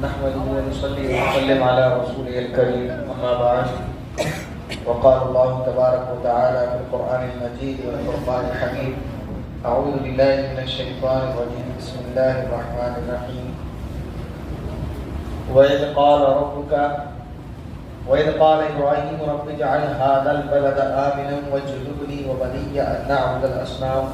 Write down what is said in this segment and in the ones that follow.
نحمده ونصلي ونسلم على رسوله الكريم أما بعد وقال الله تبارك وتعالى في القرآن المجيد والفرقان الحميد أعوذ بالله من الشيطان الرجيم بسم الله الرحمن الرحيم وإذ قال إبراهيم رب اجعل هذا البلد آمنا واجنبني وبني أن نعبد الأصنام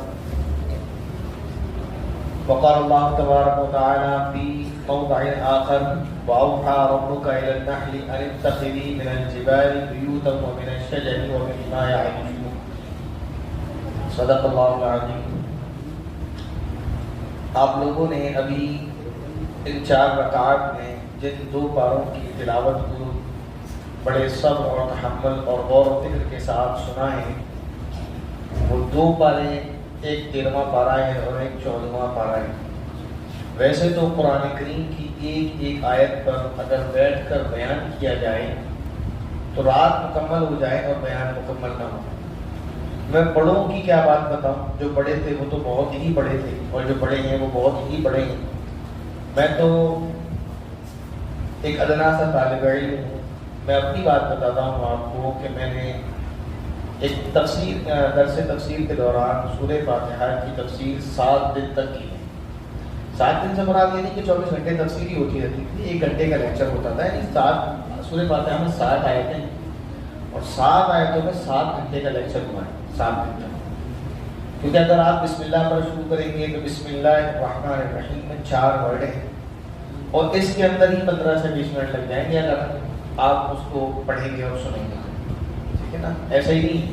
وقال الله تبارك وتعالى في موضع آخر وأوحى ربك إلى النحل أن اتخذي من الجبال بيوتا ومن الشجر ومما يعرشون صدق اللہ العظیم. آپ لوگوں نے ابھی ان 4 رکعات میں جن 2 پاروں کی تلاوت کو بڑے صبر اور تحمل اور غور و فکر کے ساتھ سنا ہے، وہ 2 پارے، ایک 13واں پارہ ہے اور ایک 14واں پارہ ہے. ویسے تو قرآن کریم کی ایک ایک آیت پر اگر بیٹھ کر بیان کیا جائے تو رات مکمل ہو جائے اور بیان مکمل نہ ہو. میں بڑوں کی کیا بات بتاؤں، جو بڑے تھے وہ تو بہت ہی بڑے تھے اور جو بڑے ہیں وہ بہت ہی بڑے ہیں. میں تو ایک ادنا سا طالب علم ہوں. میں اپنی بات بتاتا ہوں آپ کو کہ میں نے ایک درس تفسیر کے دوران سورہ فاتحہ کی تفسیر 7 دن تک کی ہے. 7 دن سے مراد یہ نہیں کہ 24 گھنٹے تفسیر ہی ہوتی رہتی تھی، 1 گھنٹے کا لیکچر ہوتا تھا. یعنی سورہ فاتحہ میں 7 آیتیں اور 7 آیتوں میں 7 گھنٹے کا لیکچر ہوا ہے. 7 دن تک. کیونکہ اگر آپ بسم اللہ پر شروع کریں گے تو بسم اللہ الرحمن الرحیم میں 4 ورڈ ہیں اور اس کے اندر ہی 15 سے 20 منٹ لگ جائیں گے اگر آپ اس کو پڑھیں گے اور سنیں گے. ٹھیک ہے نا؟ ایسا ہی نہیں.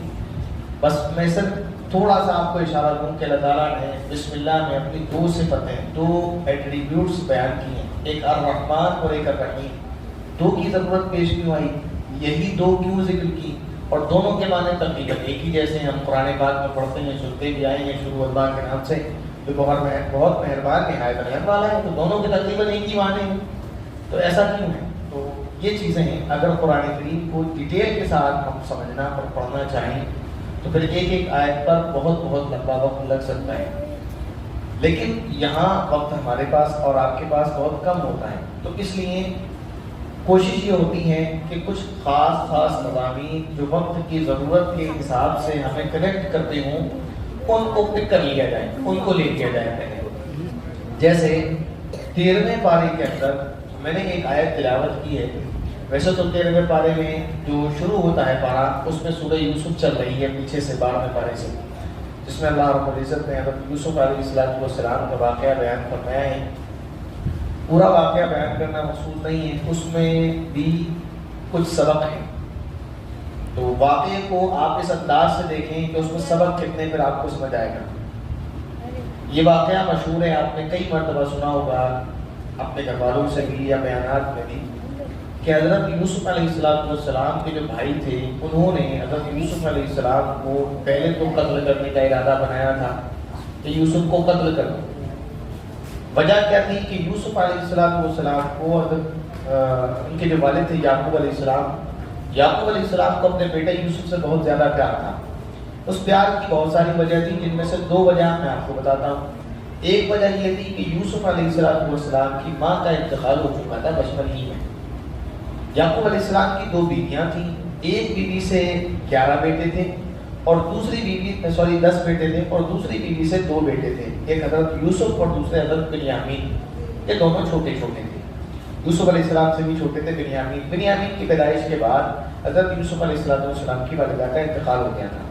بس میں صرف تھوڑا سا آپ کو اشارہ دوں کہ اللہ تعالیٰ نے بسم اللہ میں اپنی 2 صفتیں، 2 ایٹریبیوٹس بیان کی ہیں، ایک الرحمن اور ایک الرحیم. 2 کی ضرورت پیش کیوں آئی، یہی 2 کیوں ذکر کی، اور دونوں کے معنی تقریباً ایک ہی جیسے ہم قرآن پاک میں پڑھتے ہیں، سنتے بھی آئے ہیں شروع اللہ کے نام سے جو بہت مہربان نہایت رحم والا ہے، تو دونوں کے تقریباً ایک ہی معنی ہیں. تو ایسا کیوں ہے؟ تو یہ چیزیں ہیں. اگر قرآن کریم کو ڈیٹیل کے ساتھ ہم سمجھنا اور پڑھنا چاہیں تو پھر ایک ایک آیت پر بہت لمبا وقت لگ سکتا ہے. لیکن یہاں وقت ہمارے پاس اور آپ کے پاس بہت کم ہوتا ہے، تو اس لیے کوشش یہ ہوتی ہے کہ کچھ خاص مضامین جو وقت کی ضرورت کے حساب سے ہمیں کنیکٹ کرتے ہوں ان کو پک کر لیا جائے، ان کو لے لیا جائے. جیسے 13ویں پارے کے اندر میں نے ایک آیت تلاوت کی ہے. ویسے تو 13ویں پارے میں جو شروع ہوتا ہے پارہ اس میں سورہ یوسف چل رہی ہے پیچھے سے 12ویں پارے سے، جس میں اللہ رب العزت نے حضرت یوسف علیہ السلام کا واقعہ بیان فرمایا ہے. پورا واقعہ بیان کرنا مقصود نہیں ہے، اس میں بھی کچھ سبق ہیں. تو واقعے کو آپ اس انداز سے دیکھیں کہ اس میں سبق کتنے پھر آپ کو سمجھ آئے گا. یہ واقعہ مشہور ہے، آپ نے کئی مرتبہ سنا ہوگا اپنے گھر والوں سے بھی یا بیانات میں بھی، کہ حضرت یوسف علیہ السلام کے جو بھائی تھے انہوں نے حضرت یوسف علیہ السلام کو پہلے تو قتل کرنے کا ارادہ بنایا تھا کہ یوسف کو قتل کر دو. وجہ کیا تھی کہ یوسف علیہ السلام کو ان کے جو والد تھے یعقوب علیہ السلام کو اپنے بیٹے یوسف سے بہت زیادہ پیار تھا. اس پیار کی بہت ساری وجہ تھی، جن میں سے 2 وجہ میں آپ کو بتاتا ہوں. ایک وجہ یہ تھی کہ یوسف علیہ السلام کی ماں کا انتقال ہو چکا تھا بچپن ہی میں. یعقوب علیہ السلام کی 2 بیویاں تھیں، ایک بیوی سے 11 بیٹے تھے اور دوسری بیوی 10 بیٹے تھے اور دوسری بیوی سے 2 بیٹے تھے، ایک حضرت یوسف اور دوسرے حضرت بنیامین. یہ دونوں چھوٹے تھے. یوسف علیہ السلام سے بھی چھوٹے تھے بنیامین کی پیدائش کے بعد حضرت یوسف علیہ السلام کی والدہ کا انتقال ہو گیا تھا.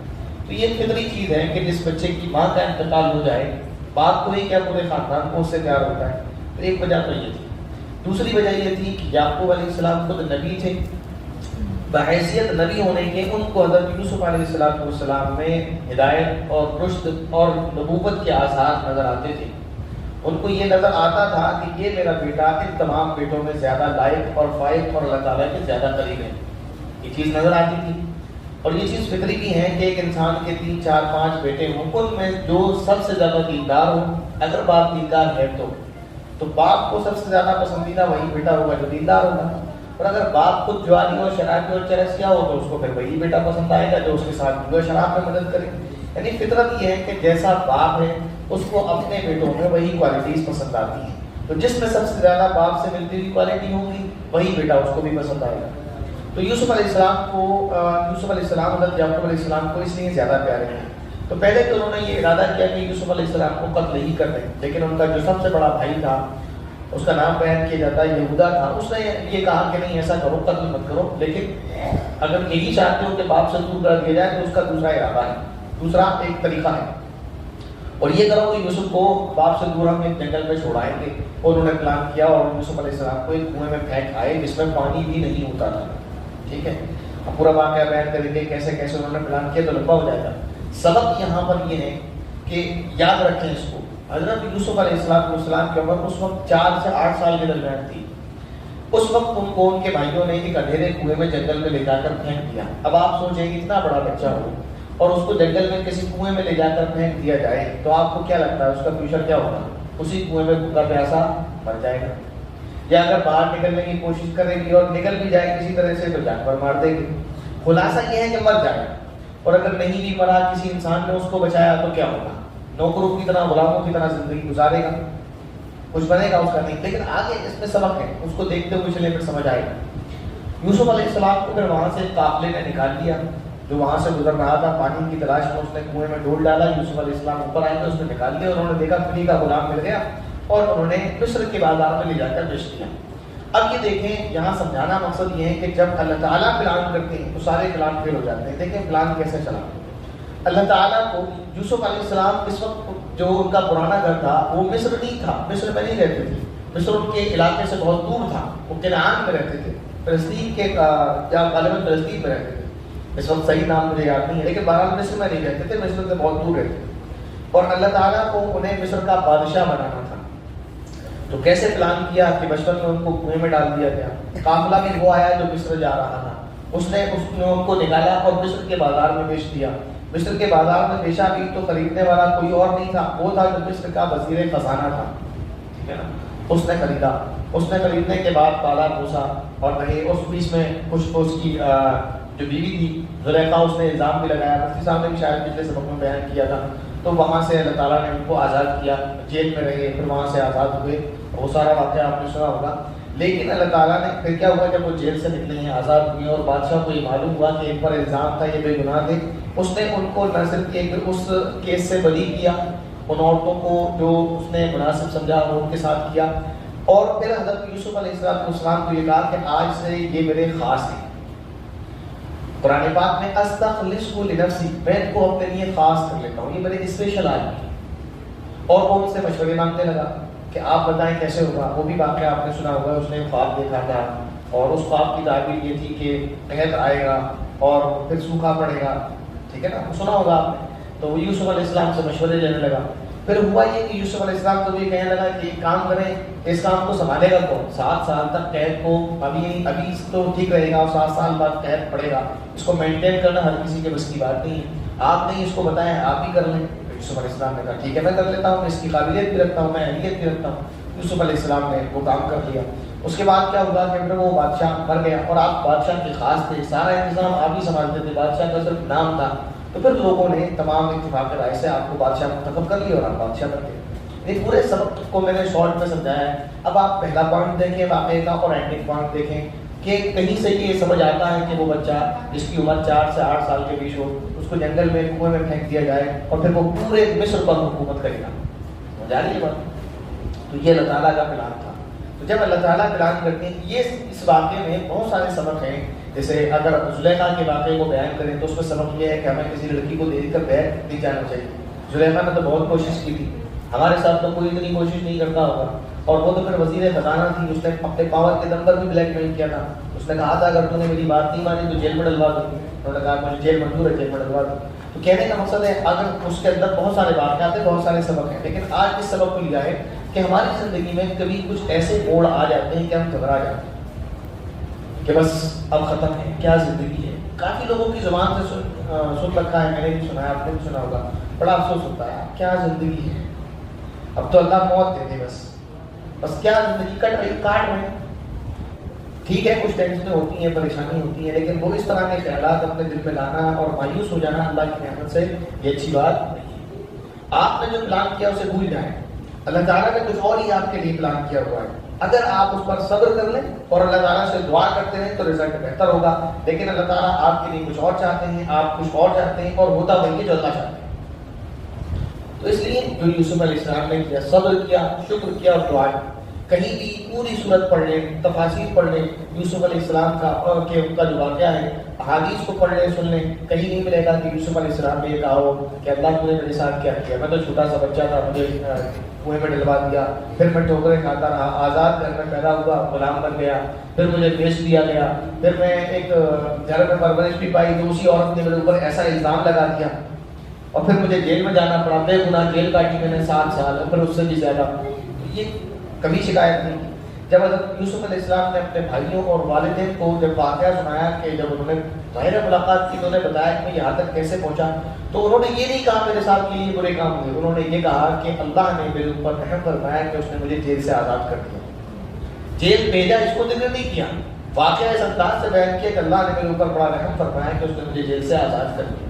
تو یہ فطری چیز ہے کہ جس بچے کی ماں کا انتقال ہو جائے باپ کو ہی کیا پورے خاندان کو اس سے پیار ہوتا ہے. تو ایک وجہ تو یہ تھی. دوسری وجہ یہ تھی کہ یعقوب علیہ السلام خود نبی تھے، بحیثیت نبی ہونے کے ان کو حضرت یوسف علیہ السلام میں ہدایت اور رشد اور نبوت کے آثار نظر آتے تھے. ان کو یہ نظر آتا تھا کہ یہ میرا بیٹا ان تمام بیٹوں میں زیادہ لائق اور فائق اور اللہ تعالیٰ کے زیادہ قریب ہے. یہ چیز نظر آتی تھی. اور یہ چیز فطری بھی ہے کہ ایک انسان کے 3 4 5 بیٹے ہوں، ان میں جو سب سے زیادہ دیندار ہو، اگر باپ دیندار ہے تو باپ کو سب سے زیادہ پسندیدہ وہی بیٹا ہوگا جو دیندار ہوگا. اور اگر باپ خود جوانی اور شرابی اور چرسیا ہو تو اس کو پھر وہی بیٹا پسند آئے گا جو اس کے ساتھ جو شراب میں مدد کرے. یعنی فطرت یہ ہے کہ جیسا باپ ہے اس کو اپنے بیٹوں میں وہی کوالٹیز پسند آتی ہیں. تو جس میں سب سے زیادہ باپ سے ملتی ہوئی کوالٹی ہوگی وہی بیٹا اس کو بھی پسند آئے گا. تو یوسف علیہ السلام حضرت یعقوب علیہ السلام کو اس لیے زیادہ پیارے ہیں. تو پہلے تو انہوں نے یہ ارادہ کیا کہ یوسف علیہ السلام کو قتل ہی کر دیں, لیکن ان کا جو سب سے بڑا بھائی تھا, اس کا نام بیان کیا جاتا ہے یہودا تھا, اس نے یہ کہا کہ نہیں ایسا کرو, قتل مت کرو, لیکن اگر یہی چاہتے ہو کہ باپ سے دور کر دیا جائے تو اس کا دوسرا ارادہ ہے, دوسرا ایک طریقہ ہے, اور یہ کرو کہ یوسف کو باپ سے دور ہم ایک جنگل میں چھوڑائیں گے. اور انہوں نے پلان کیا اور یوسف علیہ السلام کو ایک کنویں میں پھینک آئے جس میں پانی بھی نہیں ہوتا تھا. ٹھیک ہے, اب پورا واقعہ بیان کریں گے کیسے کیسے انہوں نے پلان کیا تو لمبا ہو جائے گا. سبق یہاں پر یہ ہے کہ یاد رکھیں اس کو, حضرت یوسف علیہ السلام کی عمر اس وقت 4 سے 8 سال کے درمیان تھی. اس وقت ان کو ان کے بھائیوں نے ایک اندھیرے کنویں میں جنگل میں لے جا کر پھینک دیا. اب آپ سوچیں کہ اتنا بڑا بچہ ہو اور اس کو جنگل میں کسی کنویں میں لے جا کر پھینک دیا جائے تو آپ کو کیا لگتا ہے اس کا فیوچر کیا ہوگا؟ اسی کنویں میں بھوکا پیاسا مر جائے گا, یا اگر باہر نکلنے کی کوشش کرے گی اور نکل بھی جائے کسی طرح سے تو جانور مار دے گی. خلاصہ یہ ہے کہ مر جائے گا, اور اگر نہیں بھی مرا کسی انسان نے اس کو بچایا تو کیا ہوگا؟ نوکروں کی طرح غلاموں کی طرح زندگی گزارے گا, کچھ بنے گا اس کا نہیں. لیکن آگے اس میں سبق ہے, اس کو دیکھتے ہوئے چلے پھر سمجھ آئے گا. یوسف علیہ السلام کو پھر وہاں سے قافلے نے نکال لیا جو وہاں سے گزر رہا تھا, پانی کی تلاش میں اس نے کنویں میں ڈول ڈالا. یوسف علیہ السلام اوپر آئے تو اس نے نکال لیا, انہوں نے دیکھا فری کا غلام مل گیا اور انہوں نے مصر کے بازار میں لے جا کر بیچ دیا. اب یہ دیکھیں یہاں سمجھانا مقصد یہ ہے کہ جب اللہ تعالیٰ پلان کرتے ہیں تو سارے پلان فیل ہو جاتے ہیں. دیکھیں پلان کیسے چلا. اللہ تعالیٰ کو یوسف علیہ السلام اس وقت جو ان کا پرانا گھر تھا وہ مصر نہیں تھا, مصر میں نہیں رہتے تھے, مصر ان کے علاقے سے بہت دور تھا, وہ کنعان میں رہتے تھے, فلسطین کے یا غالباً فلسطین میں رہتے تھے. اس وقت صحیح نام مجھے یاد نہیں ہے, لیکن بہرحال مصر میں نہیں رہتے تھے, مصر سے بہت دور رہتے تھے. اور اللہ تعالیٰ کو انہیں مصر کا بادشاہ بنانا تھا. تو کیسے پلان کیا کہ بچپن میں ان کو کنویں میں ڈال دیا گیا. قافلہ میں وہ آیا جو مصر جا رہا تھا, اس نے ان کو نکالا اور مصر کے بازار میں بیچ دیا. مصر کے بازار میں بیچا بھی تو خریدنے والا کوئی اور نہیں تھا, وہ تھا جو مصر کا وزیر خزانہ تھا. ٹھیک ہے نا, اس نے خریدا. اس نے خریدنے کے بعد پالا پوسا اور رہے. اس بیچ میں کچھ اس کی جو بیوی تھی زلیخا, اس نے الزام بھی لگایا, مفتی صاحب نے بھی شاید پچھلے سبق میں بیان کیا تھا. تو وہاں سے اللہ تعالیٰ نے ان کو آزاد کیا, جیل میں رہے, پھر وہاں سے آزاد ہوئے. وہ سارا واقعہ آپ نے سنا ہوگا. لیکن اللہ تعالیٰ نے پھر کیا ہوا جب وہ جیل سے نکلے ہیں, آزاد ہوئے, اور بادشاہ کو یہ معلوم ہوا کہ ان پر الزام تھا, یہ بے گناہ تھے, اس نے ان کو نہ صرف اس کیس سے بری کیا, ان عورتوں کو جو اس نے مناسب سمجھا وہ ان کے ساتھ کیا. اور پھر حضرت یوسف علیہ السلام کو یہ کہا کہ آج سے یہ میرے خاص ہیں. قرآن پاک میں استخلصہ لنفسی, میں ان کو اپنے لیے خاص کر لیتا ہوں, یہ میرے اسپیشل آدمی ہیں. اور وہ ان سے مشورے مانگنے لگا کہ آپ بتائیں کیسے ہوگا. وہ بھی واقعہ آپ نے سنا ہوگا, اس نے خواب دیکھا تھا اور اس خواب کی تعبیر یہ تھی کہ قحط آئے گا اور پھر سوکھا پڑے گا. ٹھیک ہے نا, سنا ہوگا آپ نے. تو وہ یوسف علیہ السلام سے مشورے لینے لگا. پھر ہوا یہ کہ یوسف علیہ السلام کو بھی کہنے لگا کہ ایک کام کریں, اس کام کو سنبھالے گا کون؟ 7 سال تک قحط کو ابھی تو ٹھیک رہے گا, اور 7 سال بعد قحط پڑے گا. اس کو مینٹین کرنا ہر کسی کے بس کی بات نہیں ہے. آپ نہیں اس کو بتائیں, آپ ہی کر لیں. یوسف علیہ السلام نے کہا ٹھیک ہے میں کر لیتا ہوں, اس کی قابلیت بھی رکھتا ہوں, میں اہلیت بھی رکھتا ہوں. یوسف علیہ السلام نے وہ کام کر لیا. اس کے بعد کیا ہوا کہ پھر وہ بادشاہ مر گیا, اور آپ بادشاہ کے خاص تھے, سارا انتظام آپ ہی سنبھالتے تھے, بادشاہ کا صرف نام تھا. تو پھر لوگوں نے تمام اتفاق رائے سے آپ کو بادشاہ منتخب کر لیا اور آپ بادشاہ بن گئے. یہ پورے سبق کو میں نے شارٹ میں سمجھایا ہے. اب آپ پہلا پوائنٹ دیکھیں واقعے کا اور اینڈنگ پوائنٹ دیکھیں کہ کہیں سے یہ سمجھ آتا ہے کہ وہ بچہ جس کی عمر 4 سے 8 سال کے بیچ ہو, اس کو جنگل میں کنویں میں پھینک دیا جائے اور پھر وہ پورے مصر پر حکومت کرے گا. سمجھ آ رہی ہے بات؟ تو یہ اللہ تعالیٰ کا پلان تھا. تو جب اللہ تعالیٰ پلان کرتے ہیں, یہ اس واقعے میں بہت سارے سبق ہیں. جیسے اگر زلیخا کے واقعے کو بیان کریں تو اس میں سبق یہ ہے کہ ہمیں کسی لڑکی کو دیکھ کر بیٹھ نہیں جانا چاہیے. زلیخا نے تو بہت کوشش کی تھی, ہمارے ساتھ تو کوئی اتنی کوشش نہیں کرتا ہوگا. اور وہ تو پھر وزیر خزانہ تھی, اس نے اپنے پاور کے دم پر بھی بلیک میل کیا تھا. اس نے کہا تھا اگر تو نے میری بات نہیں مانی تو جیل میں ڈلوا دوں. انہوں نے کہا مجھے جیل منظور ہے, جیل میں ڈلوا دوں. تو کہنے کا مقصد ہے اگر اس کے اندر بہت سارے واقعات ہیں, بہت سارے سبق ہیں, لیکن آج اس سبق کو لیا ہے کہ ہماری زندگی میں کبھی کچھ ایسے موڑ آ جاتے ہیں کہ ہم گھبرا جاتے ہیں کہ بس اب ختم ہے, کیا زندگی ہے. کافی لوگوں کی زبان سے سن رکھا ہے, میں نے بھی سنا ہے, آپ نے بھی سنا ہوگا. بڑا افسوس ہوتا ہے, کیا زندگی ہے, اب تو اللہ موت دے دے, بس کیا زندگی کٹ رہی, کاٹ رہے ہیں. ٹھیک ہے کچھ ٹینشنیں ہوتی ہیں, پریشانی ہوتی ہیں, لیکن وہ اس طرح کے خیالات اپنے دل میں لانا اور مایوس ہو جانا اللہ کی نعمت سے یہ اچھی بات نہیں ہے. آپ نے جو پلان کیا اسے بھول جائیں. اللہ تعالیٰ نے کچھ اور ہی آپ کے لیے پلان کیا ہوا ہے. اگر آپ اس پر صبر کر لیں اور اللہ تعالیٰ سے دعا کرتے ہیں تو رزلٹ بہتر ہوگا. لیکن اللہ تعالیٰ آپ کے لیے کچھ اور چاہتے ہیں, آپ کچھ اور چاہتے ہیں, اور ہوتا وہی ہے جو اللہ چاہتے ہیں. تو اس لیے جو یوسف علیہ السلام نے کیا, صبر کیا, شکر کیا اور دعا. کہیں بھی پوری صورت پڑھ لیں, تفاصیر پڑھ لیں یوسف علیہ السلام کا اور کہ ان کا جو واقعہ ہے, احادیث کو پڑھ لیں, سن لیں, کہیں نہیں ملے گا کہ یوسف علیہ السلام نے یہ کہا ہو کہ اللہ نے میرے ساتھ کیا کیا, میں تو چھوٹا سا بچہ تھا, مجھے کنویں میں ڈلوا دیا, پھر میں ٹھوکریں کھاتا رہا, آزاد گھر میں پیدا ہوا, غلام بن گیا, پھر مجھے بیچ دیا گیا, پھر میں ایک گھر میں پرورش بھی پائی تو اسی عورت نے میرے اوپر ایسا الزام لگا دیا, اور پھر مجھے جیل میں جانا پڑا, بے گناہ جیل کاٹی میں نے 7 سال, اور پھر اس سے بھی زیادہ. یہ کبھی شکایت نہیں کی. جب حضرت یوسف علیہ السلام نے اپنے بھائیوں اور والدین کو جب واقعہ سنایا کہ جب انہوں نے ظاہر ملاقات کی, انہوں نے بتایا کہ میں یہاں تک کیسے پہنچا, تو انہوں نے یہ نہیں کہا میرے ساتھ یہ برے کام ہوئے, انہوں نے یہ کہا کہ اللہ نے میرے اوپر رحم فرمایا کہ اس نے مجھے جیل سے آزاد کر دیا. جیل بھیجا اس کو ذکر نہیں کیا, واقعہ اس انداز سے بیان کیا کہ اللہ نے میرے اوپر بڑا رحم فرمایا کہ اس نے مجھے جیل سے آزاد کر دیا.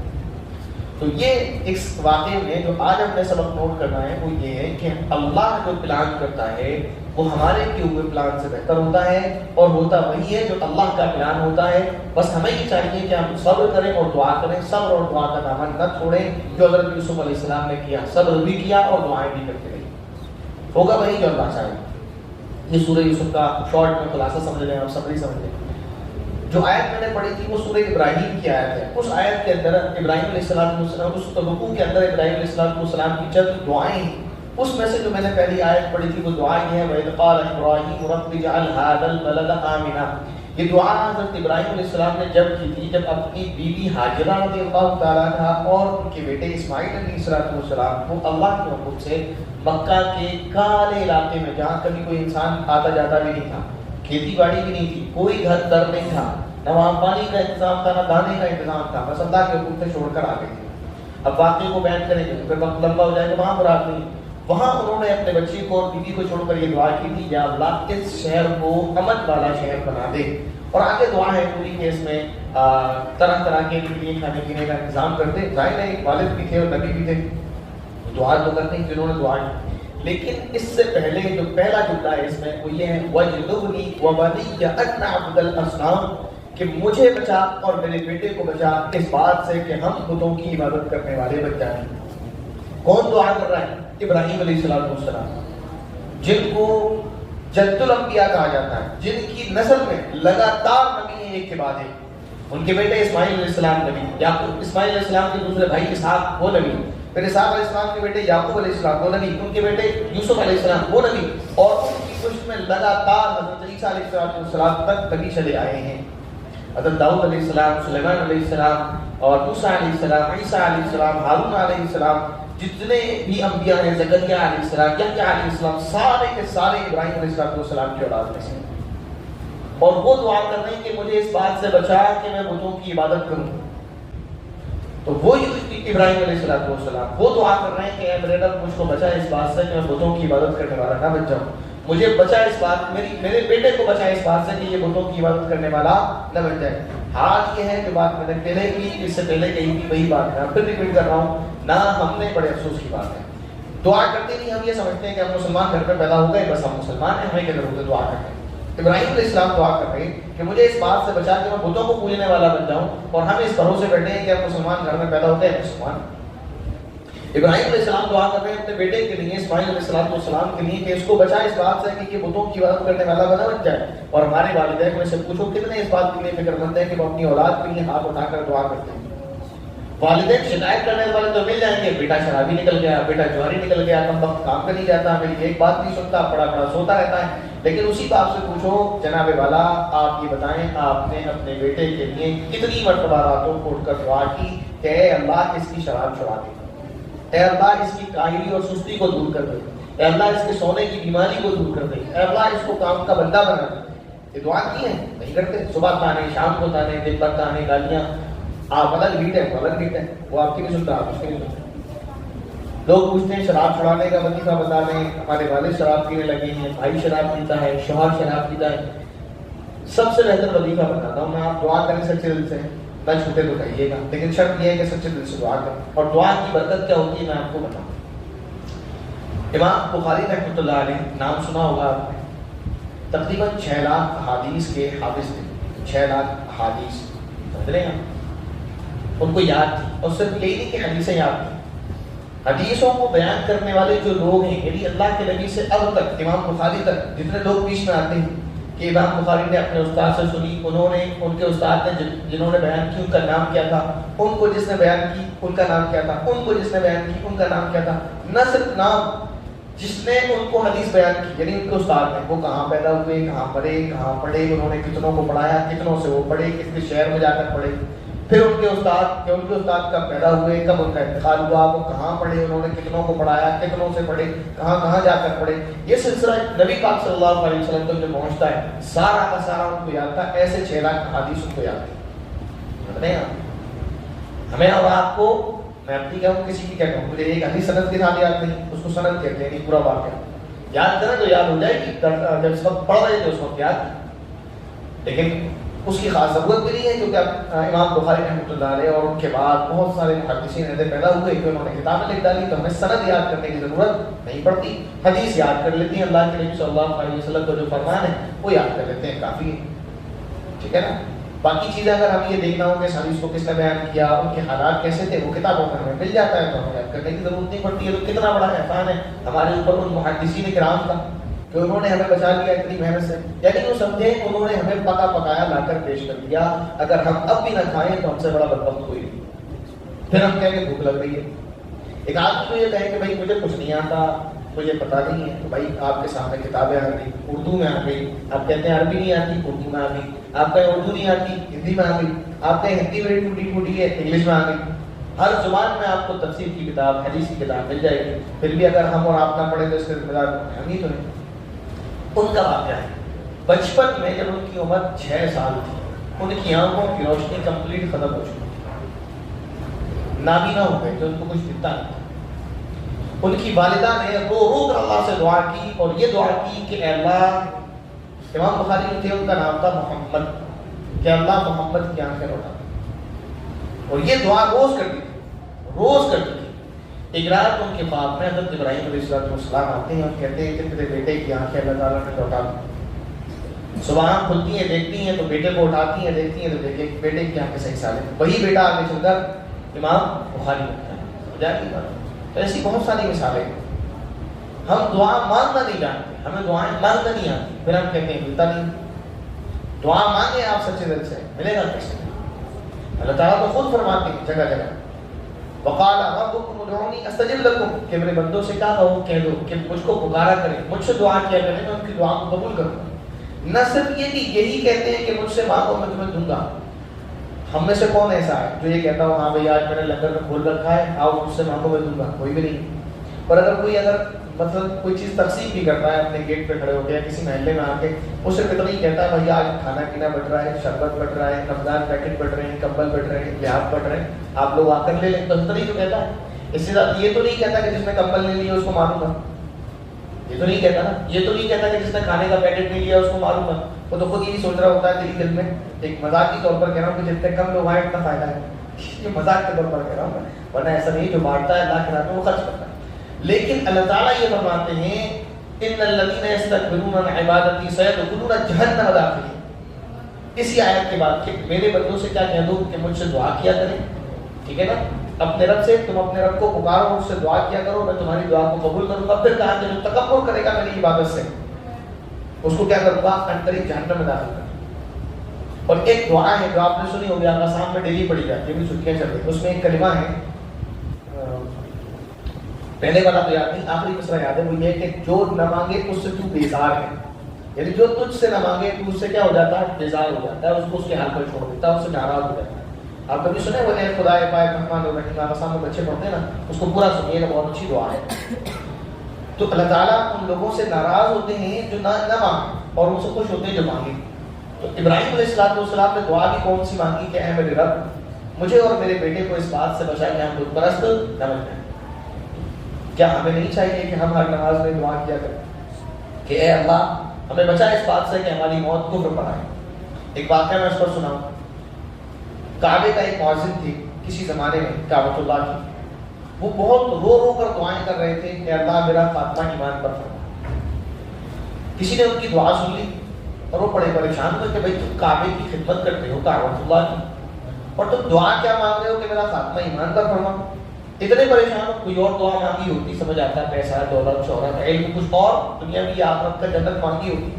تو یہ اس واقعے میں جو آج ہم نے سبق نوٹ کرنا ہے وہ یہ ہے کہ اللہ جو پلان کرتا ہے وہ ہمارے کیے ہوئے پلان سے بہتر ہوتا ہے, اور ہوتا وہی ہے جو اللہ کا پلان ہوتا ہے. بس ہمیں یہ چاہیے کہ ہم صبر کریں اور دعا کریں, صبر اور دعا کا دامن نہ چھوڑیں, جو حضرت یوسف علیہ السلام نے کیا, صبر بھی کیا اور دعائیں بھی کرتے رہے. ہوگا وہی جو اللہ چاہے. یہ سورہ یوسف کا شارٹ میں خلاصہ سمجھ لیں, آپ سمری سمجھ لیں. جو آیت میں نے پڑھی تھی وہ سورہ ابراہیم کی آیت ہے. اس آیت کے اندر ابراہیم علیہ السلام, اس رکوع کے اندر ابراہیم علیہ السلام کی چند دعائیں ہیں. اس میں سے جو میں نے پہلی آیت پڑھی تھی وہ دعا یہ ہے, وَإِذْ قَالَ إِبْرَاهِيمُ رَبِّ اجْعَلْ هَٰذَا الْبَلَدَ آمِنًا. یہ دعا حضرت ابراہیم علیہ السلام نے جب کی تھی جب اپنی بیوی ہاجرہ رضی اللہ تعالیٰ عنہا اور ان کے بیٹے اسماعیل علیہ السلام کو اللہ کے حکم سے مکہ کے کالے علاقے میں, جہاں کبھی کوئی انسان آتا جاتا بھی نہیں تھا, کھیتی باڑی بھی نہیں تھی, کوئی گھر در نہیں تھا, نہ وہاں پانی کا انتظام تھا, نہ دانے کا انتظام تھا, بس اللہ کے حکم سے چھوڑ کر آ گئے تھے. اب واقعے کو بیان کریں گے پھر وقت لمبا ہو جائے گا, وہاں مراد نہیں. وہاں انہوں نے اپنے بچے کو اور بیوی کو چھوڑ کر یہ دعا کی تھی, یا اللہ اس شہر کو امن والا شہر بنا دے. اور آگے دعا ہے پوری کہ اس میں طرح طرح کے لیے کھانے پینے کا انتظام کرتے. ظاہر ہے والد بھی تھے اور نبی بھی تھے, دعا تو کرتے ہیں جنہوں نے دعا کی. لیکن اس سے پہلے جو پہلا جملہ ہے اس میں وہ یہ ہے, وَجْنُبْنِي وَبَنِيَّ أَنْ نَعْبُدَ الْأَصْنَامَ, کہ مجھے بچا اور میرے بیٹے کو بچا اس بات سے کہ ہم بتوں کی عبادت کرنے والے بن جائیں. کون دعا کر رہا ہے؟ ابراہیم علیہ السلام, جن کو جد الانبیاء کہا جاتا ہے, جن کی نسل میں لگاتار نبی ہیں ایک کے بعد ایک. ان کے بیٹے اسماعیل علیہ السلام نبی, یعقوب اسماعیل علیہ السلام کے دوسرے بھائی اسحاق وہ نبی, پھر اسحاق علیہ السلام کے بیٹے یعقوب علیہ السلام وہ نبی, ان کے بیٹے یوسف علیہ السلام وہ نبی, اور ان کی پشت میں لگاتار حضرت عیسیٰ علیہ السلام تک نبی چلے آئے ہیں. حضرت داؤد علیہ السلام, سلیمان علیہ السلام اور موسیٰ علیہ السلام, عیسیٰ علیہ السلام, ہارون علیہ السلام, جتنے بھی انبیاء ہیں, زکریا علیہ السلام, یحییٰ علیہ السلام, سارے کے سارے ابراہیم علیہ السلام کی اولاد میں سے. اور وہ دعا کر رہے ہیں کہ مجھے اس بات سے بچا کہ میں بتوں کی عبادت کروں. تو وہ ابراہیم علیہ السلام وہ دعا کر رہے ہیں کہ اے میرے رب مجھ کو بچا اس بات سے کہ میں بتوں کی عبادت کرنے والا نہ بن جاؤں, مجھے بچا اس بات, میرے بیٹے کو بچا اس بات سے کہ یہ بتوں کی عبادت کرنے والا نہ بن جائے. حال یہ ہے کہ بات میں نے پہلے کی, اس سے پہلے کہی تھی وہی بات میں پھر ریپیٹ کر رہا ہوں, نہ ہم نے بڑے افسوس کی بات ہے. دعا کرتے نہیں, ہم یہ سمجھتے ہیں کہ ہم مسلمان گھر میں پیدا ہو گئے, بس ہم مسلمان ہیں, ہمیں کیا ضرورت ہے دعا کرتے ہیں. ابراہیم علیہ السلام دعا کر رہے ہیں کہ مجھے اس بات سے بچا کہ میں بتوں کو پوجنے والا بن جاؤں, اور ہم اس بھروسے بیٹھے ہیں کہ ہم مسلمان گھر میں پیدا ہوتے ہیں مسلمان. ابراہیم علیہ السلام دعا کر رہے ہیں اپنے بیٹے کے لیے, اسماعیل علیہ السلام کے لیے, کہ اس کو بچا اس بات سے کہ یہ بتوں کی عبادت کرنے والا بنا بن جائے. اور ہمارے والدین میں سے پوچھو کتنے اس بات کے لیے فکر مند ہیں کہ وہ اپنی اولاد کے لیے ہاتھ اٹھا کر دعا کرتے ہیں. والدین شکایت کرنے والے تو مل جائیں گے, بیٹا شرابی نکل گیا, بیٹا جواری نکل گیا, کم وقت کام پہ نہیں جاتا, میری ایک بات نہیں سنتا, پڑا پڑا سوتا رہتا ہے. لیکن اسی بات سے پوچھو جناب والا, آپ یہ بتائیں آپ نے اپنے بیٹے کے لیے کتنی مرتبہ راتوں کو اٹھ کر دعا کی کہ اے اللہ اس کی شراب چھڑا دے, اے اللہ اس کی کاہلی اور سستی کو دور کر دے, اے اللہ اس کے سونے کی بیماری کو دور کر دے, اے اللہ اس کو کام کا بندہ بنا دے. یہ دعا کی ہے نہیں کرتے, صبح تانے, شام کو تانے, دن بھر تانے, گالیاں. آپ الگ بیٹ ہے, الگ بیٹ ہے, وہ آپ کی نہیں سنتا, آپ اس کی نہیں سنتا. لوگ پوچھتے ہیں شراب چھڑانے کا وظیفہ بتا دیں, ہمارے والد شراب پینے لگے ہیں, بھائی شراب پیتا ہے, شوہر شراب پیتا ہے. سب سے بہتر وظیفہ بتاتا ہوں میں, آپ دعا کریں سچے دل سے, نہ چھوٹے تو کہیے گا, لیکن شرط یہ ہے کہ سچے دل سے دعا کریں. اور دعا کی برکت کیا ہوتی ہے میں آپ کو بتاؤں. امام بخاری رحمۃ اللہ علیہ نام سنا ہوگا آپ نے، تقریباً 6 لاکھ احادیث کے حافظ تھے. 6 لاکھ احادیث سمجھ رہے ہیں، ان کو یاد تھی. اور صرف یہی نہیں کہ حدیثیں یاد تھیں، حدیثوں کو بیان کرنے والے جو لوگ ہیں، یعنی اللہ کے نبی سے اب تک امام بخاری تک جتنے لوگ بیچ میں آتے ہیں کہ امام بخاری نے اپنے استاد سے سنی، انہوں نے ان کے استاد نے جنہوں نے بیان کی ان کا نام کیا تھا، ان کو جس نے بیان کی ان کا نام کیا تھا، ان کو جس نے بیان کی ان کا نام کیا تھا. نہ صرف نام، جس نے ان کو حدیث بیان کی یعنی ان کے استاد نے، وہ کہاں پیدا ہوئے، کہاں پڑھے، انہوں نے کتنوں کو پڑھایا، کتنوں سے وہ پڑھے، کس کے شہر میں جا کر پڑھے، پھر ان کے استاد کب پیدا ہوئے، کب ان کا انتقال ہوا، وہ کہاں پڑھے، انہوں نے کتنوں کو پڑھایا، کتنوں سے پڑھے، کہاں کہاں جا کر پڑھے. یہ سلسلہ نبی پاک صلی اللہ علیہ وسلم تک جو پہنچتا ہے سارا کا سارا ان کو یاد تھا. ایسے 6 لاکھ احادیث ان کو یاد تھی. ہمیں اور آپ کو، میں اپنی کہوں کسی کی کیا کہوں، مجھے ایک حدیث سند کے ساتھ یاد نہیں، اس کو سند کہتے ہیں، نہیں پورا واقعہ یاد کریں تو یاد ہو جائے گی، جب اس وقت پڑھ رہے تھے اس وقت یاد. لیکن اس کی خاص ضرورت بھی نہیں ہے، کیونکہ امام بخاری رحمۃ اللہ علیہ اور ان کے بعد بہت سارے محدثین ایسے پیدا ہوئے کہ انہوں نے کتابیں لکھ ڈالی، تو ہمیں سند یاد کرنے کی ضرورت نہیں پڑتی. حدیث یاد کر لیتے ہیں، اللہ کے نبی صلی اللہ علیہ وسلم کا جو فرمان ہے وہ یاد کر لیتے ہیں، کافی ہے. ٹھیک ہے نا. باقی چیزیں اگر ہمیں یہ دیکھنا ہو کہ اس حدیث کو کس نے بیان کیا، ان کے حالات کیسے تھے، وہ کتابوں میں ہمیں مل جاتا ہے، تو ہمیں یاد کرنے کی ضرورت نہیں پڑتی ہے. تو کتنا بڑا احسان ہے ہمارے اوپر ان محدثین کرام کا کہ انہوں نے ہمیں بچا لیا اتنی محنت سے. یعنی وہ سمجھے انہوں نے ہمیں پکا پکایا لا کر پیش کر دیا، اگر ہم اب بھی نہ کھائیں تو ہم سے بڑا بدبخت کوئی نہیں. پھر ہم کہیں گے بھوک لگ رہی ہے. ایک آدمی کو یہ کہے کہ بھائی مجھے کچھ نہیں آتا، مجھے پتا نہیں ہے، تو بھائی آپ کے سامنے کتابیں آ گئی، اردو میں آ گئی، آپ کہتے ہیں عربی نہیں آتی، اردو میں آ گئی، آپ کہیں اردو نہیں آتی، ہندی میں آ گئی، آپ کہیں ہندی میری ٹوٹی پھوٹی ہے، انگلش میں آ گئی. ہر زبان میں آپ کو تفسیر کی کتاب، حدیث کی کتاب مل جائے گی. پھر بھی اگر ہم اور آپ نہ پڑھیں تو اس کے ذمہ دار ہم ہی تو ہیں. ان کا واقعہ ہے بچپن میں جب ان کی عمر 6 سال تھی، ان کی آنکھوں کی روشنی کمپلیٹ ختم ہو چکی، نابینا ہو گئے تو ان کو کچھ دکھتا نہیں. ان کی والدہ نے رو رو کر اللہ سے دعا کی، اور یہ دعا کی کہ اے اللہ، امام بخاری جو تھے ان کا نام تھا محمد، کہ اللہ محمد کی آنکھیں لوٹا. اور یہ دعا روز کرتی تھی، روز کرتی تھی. ایک رات ان کے خواب میں حضرت ابراہیم علیہ السلام آتے ہیں اور کہتے ہیں کہ تیرے بیٹے کی آنکھیں اللہ تعالیٰ نے لوٹا دی. صبح آنکھ کھلتی ہیں، دیکھتی ہیں تو بیٹے کو اٹھاتی ہیں، دیکھتی ہیں تو بیٹے کی آنکھیں صحیح سالم. وہی بیٹا آگے چل کر امام بخاری بنتا ہے. تو ایسی بہت ساری مثالیں. ہم دعا مانگنا نہیں جانتے، ہمیں دعائیں مانگنا نہیں آتی، پھر ہم کہتے ہیں ملتا نہیں. دعا مانگے آپ سچے دل سے، ملے گا کیسے؟ اللہ تعالیٰ تو خود فرماتے ہیں جگہ جگہ، وقال ربکم ادعونی استجب لکم، کہ میرے بندوں سے کہا کہہ دو کہ مجھ کو پکارا کریں، مجھ سے دعا کیا کریں، میں ان کی دعا کو قبول کروں. نہ صرف یہ کہ یہی کہتے ہیں کہ مجھ سے مانگو میں تمہیں دوں گا. ہم میں سے کون ایسا ہے جو یہ کہتا ہوں ہاں بھائی آج میں نے لنگر میں کھول رکھا ہے، آؤ مجھ سے مانگو میں دوں گا؟ کوئی بھی نہیں. اور اگر کوئی مطلب کوئی چیز تقسیم بھی کرتا ہے اپنے گیٹ پہ کھڑے ہو گیا کسی محلے میں آ کے، اس سے کتنا ہی کہتا ہے بھائی آج کھانا پینا بٹ رہا ہے، شربت بٹ رہا ہے، رمضان پیکٹ بٹ رہے ہیں، کمبل بٹ رہے ہیں، لحاظ بٹ رہے ہیں، آپ لوگ آ کر لے لیں. تو اتنا ہی تو کہتا ہے. اس سے زیادہ یہ تو نہیں کہتا کہ جس نے کمبل نہیں لیا اس کو ماروں گا، یہ تو نہیں کہتا نا. یہ تو نہیں کہتا کہ جس نے کھانے کا پیکٹ نہیں لیا اس کو ماروں گا. وہ تو خود یہی سوچ رہا ہوتا ہے دل میں، ایک مذاق کے طور پر کہہ رہا ہوں کہ جتنے کم لوگ آئیں اتنا فائدہ ہے. یہ مذاق کے طور پر کہہ رہا ہوں میں، ورنہ ایسا نہیں جو بانٹتا ہے اللہ کے راہ میں وہ خرچ کرتا ہے. لیکن اللہ تعالیٰ یہ فرماتے ہیں ان الذین یستکبرون عن عبادتی سیدخلون جہنم داخلین. اسی آیت کے بعد کہ میرے بندوں سے کیا کہہ دوں کہ مجھ سے دعا کیا کریں. ٹھیک ہے نا. اپنے رب سے، تم اپنے رب کو پکارو، مجھ سے دعا کیا کرو، میں تمہاری دعا کو قبول کروں گا. پھر کہا کہ جو تکبر کرے گا میری عبادت سے اس کو کیا کروں گا؟ قریب جہنم میں داخل کروں. اور ایک دعا ہے جو آپ نے سنی ہوگی، آقا صاحب میں ڈیلی پڑھی جاتی ہے، چھٹیاں چل رہی، اس میں ایک کلمہ ہے، پہلے والا تو یاد نہیں، آخری مصرع یاد ہے، وہ یہ کہ جو نہ مانگے اس سے تو بیزار ہے. یعنی جو تجھ سے نہ مانگے تو اس سے کیا ہو جاتا ہے؟ بیزار ہو جاتا ہے، اس کو اس کے حال پر چھوڑ دیتا ہے، اس سے ناراض ہو جاتا ہے. آپ کبھی سنے وہ اے خدا پاک رحمان الرحیم، آقا صاحب میں بچے پڑھتے ہیں نا، اس کو پورا سنیے گا، بہت اچھی دعا ہے. تو اللہ تعالیٰ ان لوگوں سے ناراض ہوتے ہیں جو نہ مانگے، اور ان سے خوش ہوتے ہیں جو مانگے. تو ابراہیم علیہ السلام نے دعا بھی کون سی مانگی کہ اے میرے رب مجھے اور میرے بیٹے کو اس بات سے بچا کہ ہم بت پرست نہ بن جائیں. کیا ہمیں نہیں چاہیے کہ ہم ہر نماز میں دعا کیا کریں کہ اے اللہ ہمیں بچا اس بات سے کہ ہماری موت کفر پر آئے. ایک واقعہ میں اس پر سناؤں. کعبے کا ایک مؤذن تھی کسی زمانے میں، کعبۃ اللہ کی. وہ بہت رو رو کر دعائیں کر رہے تھے کہ اللہ میرا خاتمہ ایمان پر فرما. کسی نے ان کی دعا سن لی اور وہ بڑے پریشان ہوئے کہ بھائی تم کعبے کی خدمت کرتے ہو، کعبۃ اللہ کی، اور تم دعا کیا مانگ رہے ہو کہ میرا خاتمہ ایمان پر فرما. اتنے پریشان ہو. کوئی اور دعا مانگی ہوتی، سمجھ آتا ہے پیسہ، دولت، شہرت، علم، کچھ اور دنیاوی آخرت کا جنت مانگی ہوتی،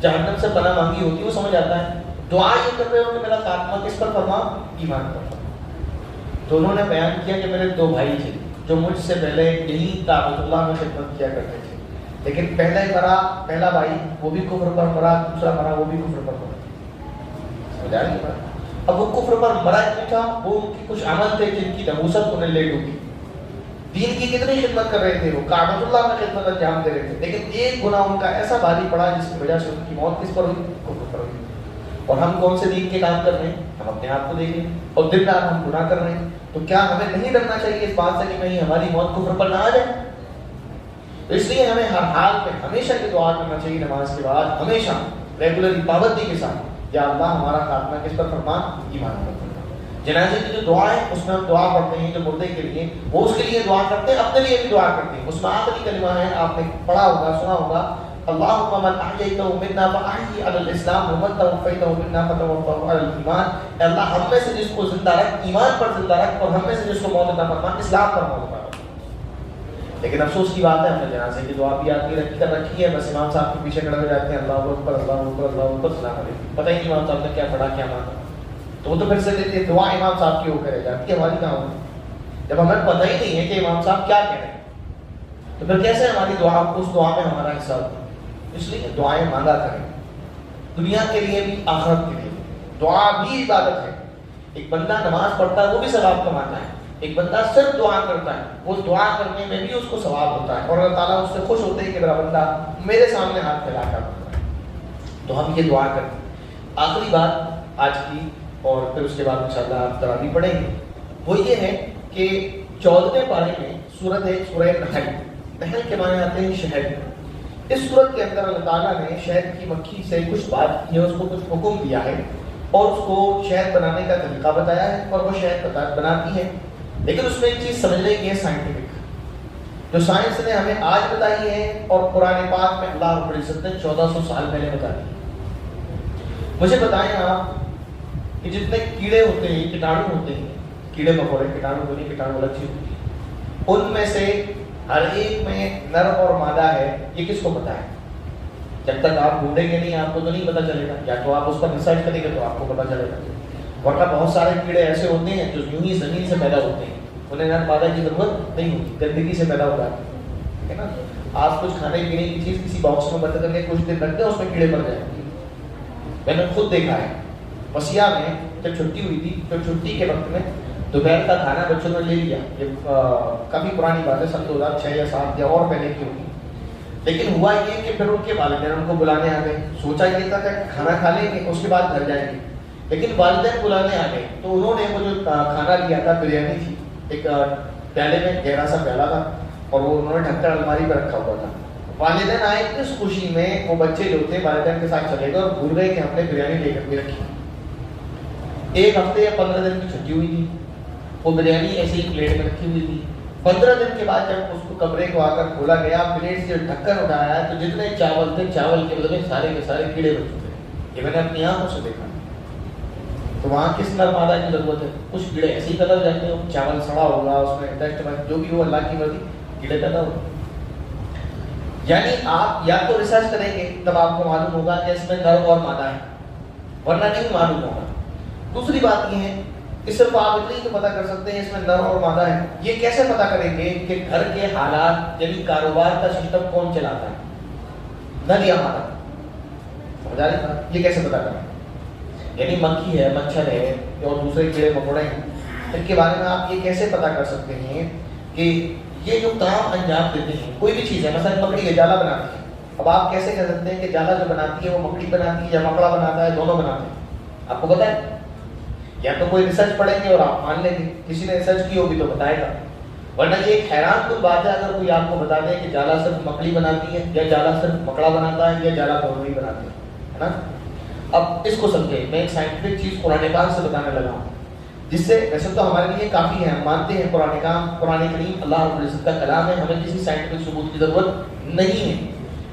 جہنم سے پناہ مانگی ہوتی، وہ سمجھ آتا ہے. دعا یہ کر رہے ہو کہ میرا خاتمہ کس پر فرما؟ ایمان پر فرما. تو انہوں نے بیان کیا کہ میرے دو بھائی تھے جو مجھ سے پہلے یہی کعبۃ اللہ میں خدمت کیا کرتے تھے، لیکن پہلا بھائی وہ بھی کفر پر مرا، دوسرا مرا وہ بھی کفر پر مرا. سمجھا نہیں مرا. اب وہ کفر پر مرا کیوں تھا؟ وہ ان کی کچھ عمل تھے جن کی نحوست انہیں لے ڈوبی. دین کی کتنی خدمت کر رہے تھے، وہ کعبۃ اللہ میں خدمت انجام دے رہے تھے، لیکن ایک گناہ ان کا ایسا بھاری پڑا جس کی وجہ سے ان کی موت کس پر ہوئی؟ کفر پر ہوئی. اور ہم کون سے دین کے کام کر رہے ہیں؟ ہم اپنے آپ کو دیکھیں اور دن رات ہم گناہ کر رہے ہیں. تو کیا ہمیں نہیں ڈرنا چاہیے اس بات سے کہ کہیں ہماری موت کفر پر نہ آ جائے؟ تو اس لیے ہمیں ہر حال میں ہمیشہ یہ دعا کرنا چاہیے نماز کے بعد، ہمیشہ ریگولرلی پابندی کے ساتھ، یا اللہ ہمارا خاتمہ کس پر فرما؟ ایمان پر فرما. جنازے کی جو دعا ہے اس میں ہم دعا پڑھتے ہیں جو مردے کے لیے، وہ اس کے لیے دعا کرتے ہیں، اپنے لیے بھی دعا کرتے ہیں. اس میں آخری کلمہ ہے، آپ نے پڑھا ہوگا، سنا ہوگا، اللہم من احییتہ منا فاحیہ علی الاسلام ومن توفیتہ منا فتوفہ علی الایمان. اے اللہ ہم میں سے جس کو زندہ رکھ، ایمان پر زندہ رکھ، اور ہم میں سے جس کو موت عطا فرما، اسلام پر موت عطا فرما. لیکن افسوس کی بات ہے ہم نے جنازے کی دعا بھی آتی رکھی ہے، بس امام صاحب کے پیچھے کھڑے ہو جاتے ہیں، اللہ اکبر اللہ اکبر اللہ اکبر السلام علیکم. پتہ ہی نہیں امام صاحب نے کیا پڑھا کیا مانگا. تو وہ تو پھر سے دیتے ہیں دعا امام صاحب کی ہو کر رہ جاتی ہے، ہماری کہاں ہوگی جب ہمیں پتہ ہی نہیں ہے کہ امام صاحب کیا کہہ رہے ہیں. تو پھر کیسے ہماری دعا، اس دعا میں ہمارا حصہ ہوگا؟ اس لیے دعائیں مانگا کریں، دنیا کے لیے بھی آخرت کے لیے بھی. دعا بھی عبادت ہے. ایک بندہ نماز پڑھتا ہے وہ بھی ثواب کماتا ہے، ایک بندہ صرف دعا کرتا ہے وہ دعا کرنے میں بھی اس کو ثواب ہوتا ہے، اور اللہ تعالیٰ اس سے خوش ہوتے ہیں کہ میرا بندہ میرے سامنے ہاتھ پھیلا کر پڑھتا ہے. تو ہم یہ دعا کریں. آخری بات آج کی، اور پھر اس کے بعد انشاءاللہ آپ تراویح پڑھیں گے، وہ یہ ہے کہ 14ویں پارے میں سورت ہے سورہ نحل. نحل کے معنی آتے ہیں شہد. اس سورت کے اندر اللہ تعالیٰ نے شہد کی مکھی سے کچھ بات کی ہے، اس کو کچھ حکم دیا ہے، اور اس کو شہد بنانے کا طریقہ بتایا ہے، اور وہ شہد بناتی ہے. لیکن اس میں ایک چیز سمجھنے کی ہے سائنٹیفک، جو سائنس نے ہمیں آج بتائی ہے اور قرآن پاک میں اللہ رب العزت نے 1400 سال پہلے بتا دی. مجھے بتائیں آپ کہ جتنے کیڑے ہوتے ہیں، کیٹاڑو ہوتے ہیں، کیڑے مکوڑے، کیٹاڑو بنی کیٹاڑو الگ چیز ہوتی ہے، ان میں سے ہر ایک میں نر اور مادہ ہے، یہ کس کو پتا ہے؟ جب تک آپ ڈھونڈیں گے نہیں آپ کو تو نہیں پتا چلے گا، یا تو آپ اس پر ریسرچ کریں گے تو آپ کو پتا چلے گا. ورنہ بہت سارے کیڑے ایسے ہوتے ہیں جو یوں ہی زمین سے پیدا ہوتے ہیں، انہیں نر مادہ کی ضرورت نہیں ہوتی، گندگی سے پیدا ہوتا ہے نا. آپ کچھ کھانے پینے کی چیز کسی باکس میں بند کر کے کچھ دن رکھتے ہیں، اس میں کیڑے مر جائیں گے. میں نے خود دیکھا ہے. مسیح میں جب چھٹی ہوئی تھی تو چھٹی کے وقت میں دوپہر کا کھانا بچوں نے لے لیا. یہ کافی پرانی بات ہے، سن 2006 یا 7 یا اور پہلے کی ہوگی. لیکن ہوا یہ کہ پھر ان کے والدین ان کو بلانے آ گئے. سوچا یہ تھا کہ کھانا کھا لیں گے اس کے بعد گھر جائیں گے، لیکن والدین بلانے آ گئے. تو انہوں نے وہ جو کھانا لیا تھا، بریانی تھی، ایک پیالے میں گہرا سا پیالہ تھا، اور وہ انہوں نے ڈھک کر الماری پہ رکھا ہوا تھا. والدین آئے اس خوشی میں، وہ بچے جو تھے والدین کے ساتھ چلے گئے اور بھول گئے کہ ہم نے بریانی لے کر بھی رکھی. 1 ہفتے یا 15 دن کی چھٹی ہوئی تھی، وہ بریانی ایسے ہی پلیٹ میں رکھی ہوئی تھی. 15 دن کے بعد جب اس کو کمرے کو آ کر کھولا گیا، پلیٹ سے ڈھکن اٹھایا تو جتنے چاول تھے، چاول کے بدلے سارے کے سارے کیڑے بن چکے. یہ میں نے اپنی آنکھوں سے دیکھا. تو وہاں کس نر مادہ کی ضرورت ہے؟ کچھ کیڑے ایسے ہی پیدا ہو جاتے ہیں. چاول سڑا ہوگا، اس میں ٹیسٹ جو بھی ہو، اللہ کی مرضی، کیڑے پیدا ہو. یعنی آپ یا تو ریسرچ کریں گے تب آپ کو معلوم ہوگا کہ اس میں نر اور مادہ ہے، ورنہ نہیں معلوم ہوگا. دوسری بات یہ ہے کہ صرف آپ اتنی تو پتہ کر سکتے ہیں اس میں نر اور مادہ ہے. یہ کیسے پتہ کریں گے کہ گھر کے حالات یعنی کاروبار کا سسٹم کون چلاتا ہے، نر یا مادہ؟ سمجھا رہے ہیں؟ یہ کیسے پتہ کریں؟ یعنی مکھی ہے، مچھر ہے اور دوسرے کیڑے مکوڑے ہیں، ان کے بارے میں آپ یہ کیسے پتہ کر سکتے ہیں کہ یہ جو کام انجام دیتے ہیں؟ کوئی بھی چیز ہے، مثلا مکڑی ہے، جالا بناتی ہے. اب آپ کیسے کہہ سکتے ہیں کہ جالا جو بناتی ہے وہ مکڑی بناتی ہے یا مکڑا بناتا ہے، دونوں بناتے ہیں؟ آپ کو پتہ ہے؟ یا تو کوئی ریسرچ پڑھیں گے اور آپ مان لیں گے، کسی نے ریسرچ کی ہوگی تو بتائے گا. ورنہ یہ ایک حیران کن بات ہے اگر کوئی آپ کو بتا دے کہ جالا صرف مکڑی بناتی ہے، یا جالا صرف مکڑا بناتا ہے، یا جالا دونوں ہی بناتے ہیں، ہے نا. اب اس کو سمجھیں. میں ایک سائنٹیفک چیز قرآن پاک سے بتانے لگا ہوں. جس سے ویسے تو ہمارے لیے کافی ہے، ہم مانتے ہیں قرآن کریم اللہ رب العزت کا کلام ہے، ہمیں کسی سائنٹیفک ثبوت کی ضرورت نہیں ہے،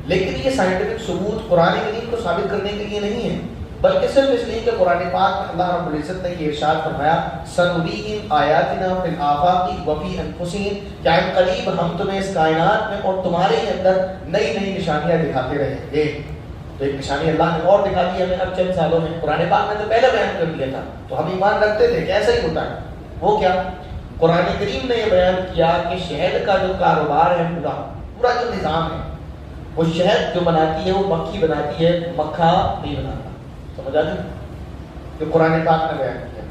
لیکن یہ سائنٹیفک ثبوت قرآن کریم کو ثابت کرنے کے لیے نہیں ہے، بلکہ صرف اس لیے کہ قرآن پاک میں اللہ رب العزت نے یہ ارشاد فرمایا سنریہم آیاتنا فی الآفاق وفی انفسہم، کہ قریب ہم تمہیں اس کائنات میں اور تمہارے ہی اندر نئی نئی نشانیاں دکھاتے رہیں گے۔ تو ایک نشانی اللہ نے اور دکھا دی ہمیں اب چند سالوں میں، قرآن پاک نے تو پہلے بیان کر دیا تھا تو ہم ایمان رکھتے تھے کہ ایسا ہی ہوتا ہے۔ وہ کیا؟ قرآن کریم نے یہ بیان کیا کہ شہد کا جو کاروبار ہے پورا جو نظام ہے، وہ شہد جو بناتی ہے وہ مکھی بناتی ہے، مکھا نہیں بناتا۔ سمجھ آ گئی؟ جو قرآن پاک نے بیان کیا،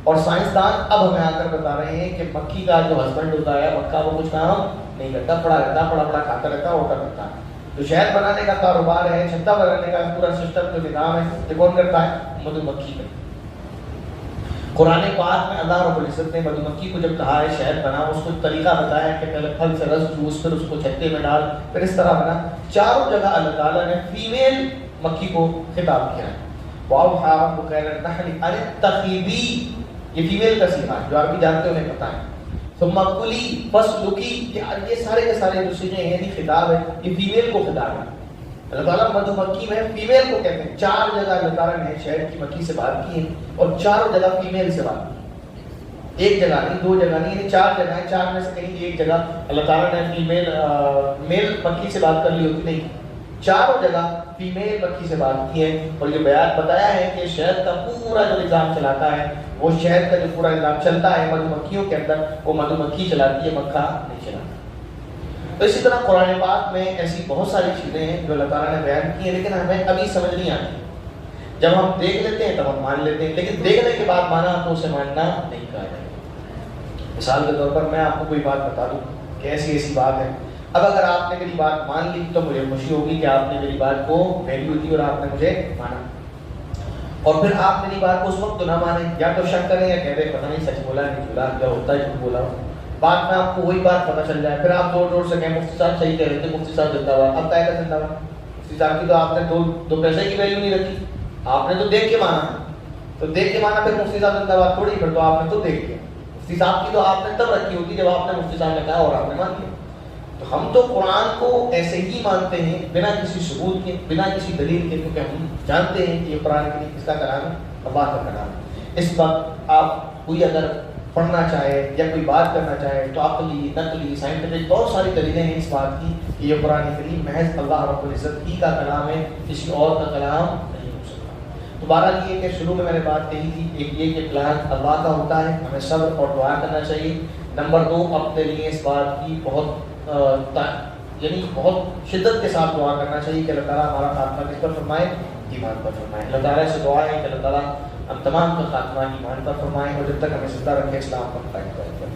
اور سائنسدان اب ہمیں آ کر بتا رہے ہیں کہ مکھی کا جو ہسبینڈ ہوتا ہے مکھا، وہ کچھ کام نہیں کرتا، پڑا رہتا، پڑا کھاتا رہتا، ہوتا رہتا ہے۔ جو شہد بنانے کا کاروبار ہے، چھتا بنانے کا پورا سسٹم جو نظام ہے، یہ کون کرتا ہے؟ مدھو مکھی کا۔ قرآن پاک میں اللہ رب العزت نے مدھو مکھی کو جب کہا ہے شہد بنا، اس کو طریقہ بتایا ہے کہ پہلے پھل سے رس چوس، پھر اس کو چھتے میں ڈال، پھر اس طرح بنا۔ چاروں جگہ اللہ تعالیٰ نے فیمیل مکھی کو خطاب کیا ہے۔ وَأَوْحَىٰ رَبُّكَ إِلَى النَّحْلِ أَنِ اتَّخِذِي، یہ فیمیل کا صیغہ ہے، جو عربی جانتے انہیں پتہ ہے۔ ثم کلی فسلکی، یہ سارے کے سارے جو صیغے ہیں یعنی خطاب ہے، یہ فیمیل کو خطاب ہے۔ اللہ تعالیٰ مدھو مکھی میں فیمیل کو کہتے ہیں۔ چار جگہ اللہ تعالیٰ نے شہد کی مکھی سے بات کی ہے اور چاروں جگہ فیمیل سے بات کی، ایک جگہ نہیں، دو جگہ نہیں، یعنی چار جگہ ہیں، چار میں سے کہیں ایک جگہ اللہ تعالیٰ نے فیمیل میل مکھی سے بات کر لی ہوتی نہیں، چاروں جگہ فیمیل مکھی سے بات کی ہے۔ اور یہ بیان بتایا ہے کہ شہد کا پورا جو نظام چلاتا ہے، وہ شہد کا جو پورا نظام چلتا ہے مدھو مکھیوں کے اندر، وہ مدھو مکھی چلاتی ہے، مکھا نہیں چلاتا۔ تو اسی طرح قرآن پاک میں ایسی بہت ساری چیزیں ہیں جو اللہ تعالیٰ نے بیان کی ہیں، لیکن ہمیں ابھی سمجھ نہیں آتی۔ جب ہم دیکھ لیتے ہیں تب ہم مان لیتے ہیں، لیکن دیکھنے کے بعد مانا تو اسے ماننا نہیں کہا جائے۔ مثال کے طور پر میں آپ کو کوئی بات بتا دوں کہ ایسی ایسی بات ہے، اب اگر آپ نے میری بات مان لی تو مجھے خوشی ہوگی کہ آپ نے میری بات کو ویلیو دی اور آپ نے مجھے مانا، اور پھر آپ میری بات کو اس وقت تو نہ مانیں، یا تو شک کریں یا کہہ دیں پتہ نہیں سچ بولا نہیں بولا، کیا ہوتا ہے جھوٹ بولا، بعد میں آپ کو وہی بات پتہ چل جائے، پھر آپ زور زور سے کہیں مفتی صاحب صحیح کہہ رہے تھے، مفتی صاحب زندہ باد، اب کیا کا زندہ باد؟ مفتی صاحب کی تو آپ نے دو پیسے کی ویلیو نہیں رکھی، آپ نے تو دیکھ کے مانا، تو دیکھ کے مانا پھر مفتی صاحب زندہ باد تھوڑی، پھر تو آپ نے تو دیکھ کے، مفتی صاحب کی تو آپ نے تب رکھی ہوگی جب آپ نے مفتی صاحب نے کہا اور آپ نے مان لیا۔ تو ہم تو قرآن کو ایسے ہی مانتے ہیں بنا کسی ثبوت کے، بنا کسی دلیل کے، کیونکہ ہم جانتے ہیں کہ یہ قرآن کریم کس کا کلام ہے؟ اللہ کا کلام ہے۔ اس وقت آپ کوئی اگر پڑھنا چاہے یا کوئی بات کرنا چاہے تو عقلی، نقلی، سائنٹیفک بہت ساری دلیلیں ہیں اس بات کی کہ یہ قرآن کریم محض اللہ رب العزت ہی کا کلام ہے، کسی اور کا کلام نہیں ہو سکتا۔ تو بہرحال یہ کہ شروع میں نے بات کہی تھی، ایک یہ کہ پلان اللہ کا ہوتا ہے، ہمیں صبر اور دعا کرنا چاہیے۔ نمبر دو، اپنے لیے اس بات کی بہت شدت کے ساتھ دعا کرنا چاہیے کہ اللہ تعالیٰ ہمارا خاتمہ کس پر فرمائے؟ ایمان پر فرمائے۔ اللہ تعالیٰ سے دعا ہے کہ اللہ تعالیٰ ہم تمام کا خاتمہ ایمان پر فرمائیں، اور جب تک ہمیں زندہ رکھے اسلام پر قائم کریں۔